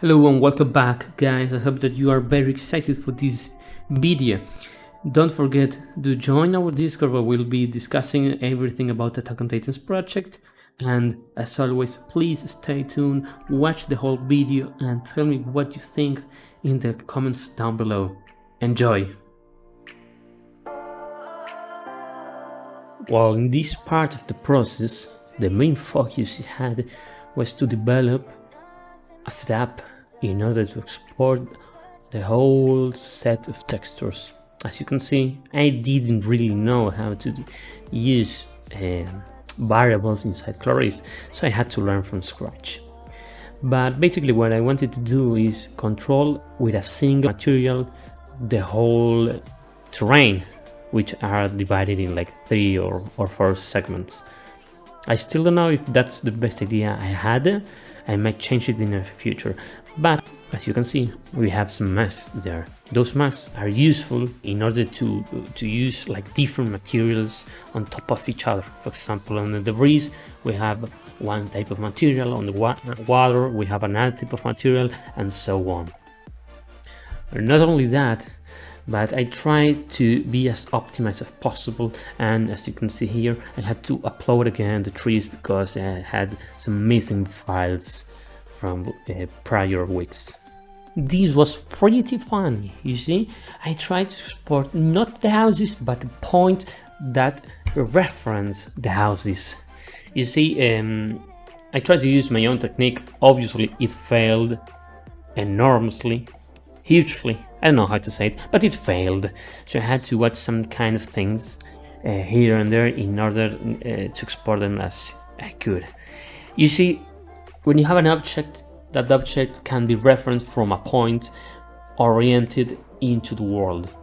Hello and welcome back, guys. I hope that you are very excited for this video. Don't forget to join our Discord where we'll be discussing everything about the Attack on Titans project. And as always, please stay tuned, watch the whole video and tell me what you think in the comments down below. Enjoy! Well, in this part of the process, the main focus I had was to develop a setup in order to export the whole set of textures. As you can see, I didn't really know how to use variables inside Claris, so I had to learn from scratch. But basically what I wanted to do is control with a single material the whole terrain, which are divided in like 3 or 4 segments. I still don't know if that's the best idea I had. I might change it in the future, but as you can see, we have some masks there. Those masks are useful in order to use like different materials on top of each other. For example, on the debris, we have one type of material, on the water, we have another type of material, and so on. And not only that, but I tried to be as optimized as possible, and as you can see here, I had to upload again the trees because I had some missing files from prior weeks. This was pretty fun, you see. I tried to export not the houses, but the point that reference the houses. You see, I tried to use my own technique. Obviously, it failed enormously. Hugely, I don't know how to say it, but it failed. So I had to watch some kind of things here and there in order to export them as I could. You see, when you have an object, that object can be referenced from a point oriented into the world.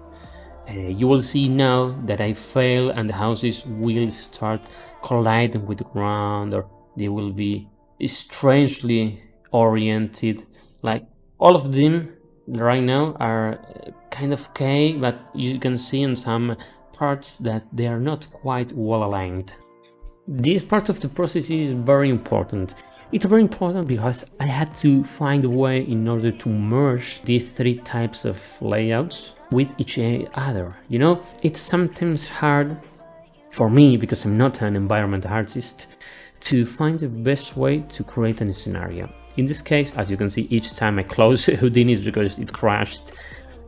You will see now that I fail and the houses will start colliding with the ground, or they will be strangely oriented. Like all of them right now are kind of okay, but you can see in some parts that they are not quite well aligned. This part of the process is very important. It's very important because I had to find a way in order to merge these 3 types of layouts with each other. You know, it's sometimes hard for me, because I'm not an environment artist, to find the best way to create a scenario. In this case, as you can see, each time I close Houdini is because it crashed.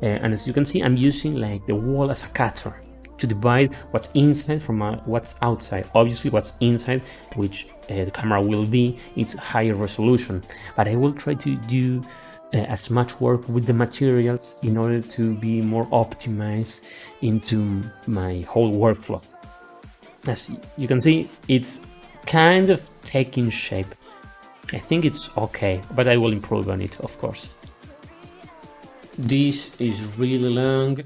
And as you can see, I'm using like the wall as a cutter to divide what's inside from what's outside. Obviously, what's inside, which the camera will be, it's higher resolution. But I will try to do as much work with the materials in order to be more optimized into my whole workflow. As you can see, it's kind of taking shape. I think it's okay, but I will improve on it, of course. This is really long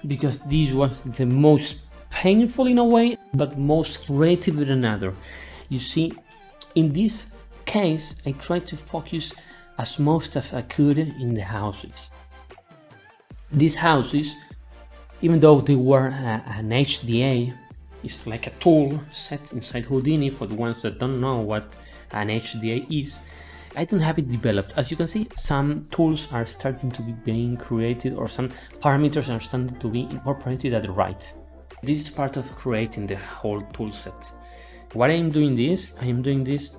because this was the most painful in a way, but most creative in another. You see, in this case, I tried to focus as most as I could in the houses. These houses, even though they were an HDA, it's like a tool set inside Houdini. For the ones that don't know what an HDA is, I didn't have it developed. As you can see, some tools are starting to be being created, or some parameters are starting to be incorporated at the right. This is part of creating the whole tool set. Why I am doing this? I am doing this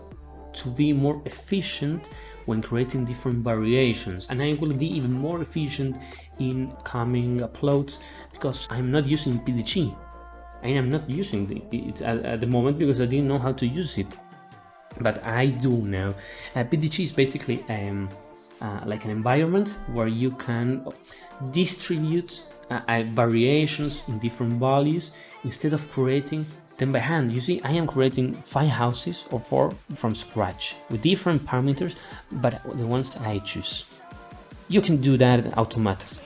to be more efficient when creating different variations, and I will be even more efficient in coming uploads because I'm not using PDG. I am not using it at the moment because I didn't know how to use it. But I do now. PDG is basically like an environment where you can distribute variations in different values instead of creating them by hand. You see, I am creating 5 houses or 4 from scratch with different parameters, but the ones I choose. You can do that automatically.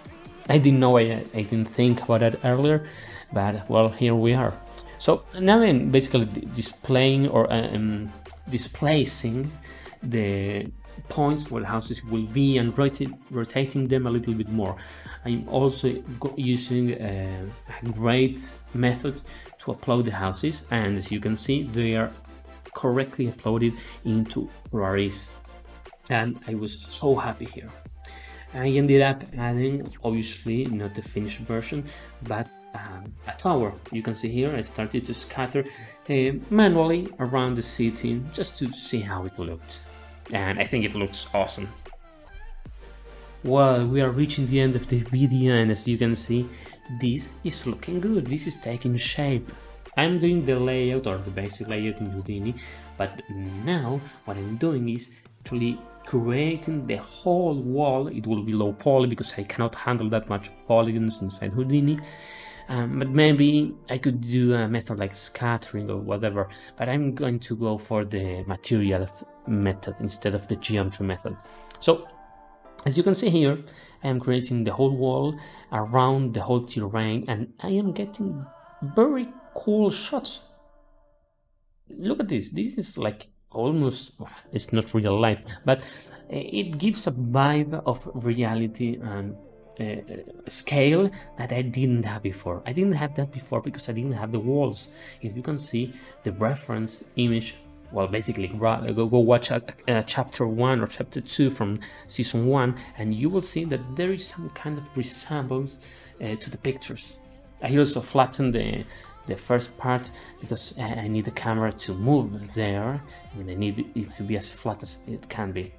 I didn't know, I didn't think about that earlier, but well, here we are. So now I'm basically displaying or displacing the points where the houses will be and rotating them a little bit more. I'm also using a great method to upload the houses, and as you can see, they are correctly uploaded into Claris. and I was so happy here. I ended up adding, obviously not the finished version, but a tower. You can see here I started to scatter manually around the city just to see how it looked, and I think it looks awesome. Well, we are reaching the end of the video, and as you can see, this is looking good. This is taking shape. I'm doing the layout, or the basic layout in Houdini, but now what I'm doing is actually creating the whole wall. It will be low poly because I cannot handle that much polygons inside Houdini. But maybe I could do a method like scattering or whatever, but I'm going to go for the materials method instead of the geometry method. So as you can see here, I am creating the whole wall around the whole terrain, and I am getting very cool shots. Look at this. This is like almost, it's not real life, but it gives a vibe of reality and scale that I didn't have before. I didn't have that before because I didn't have the walls. If you can see the reference image, well, basically go watch chapter 1 or chapter 2 from season 1, and you will see that there is some kind of resemblance to the pictures. I also flattened the first part because I need the camera to move there, and I need it to be as flat as it can be.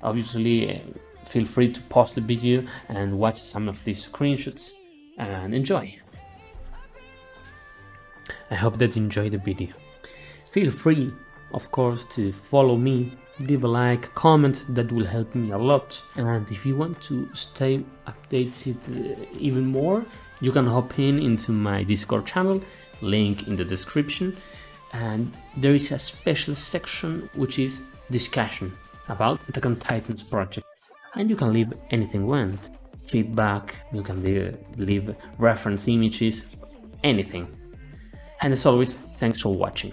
Obviously, feel free to pause the video and watch some of these screenshots and enjoy. I hope that you enjoyed the video. Feel free, of course, to follow me, leave a like, comment, that will help me a lot. And if you want to stay updated even more, you can hop into my Discord channel, link in the description, and there is a special section which is discussion about Attack on Titan's project, and you can leave anything you want, feedback, you can leave reference images, anything. And as always, thanks for watching.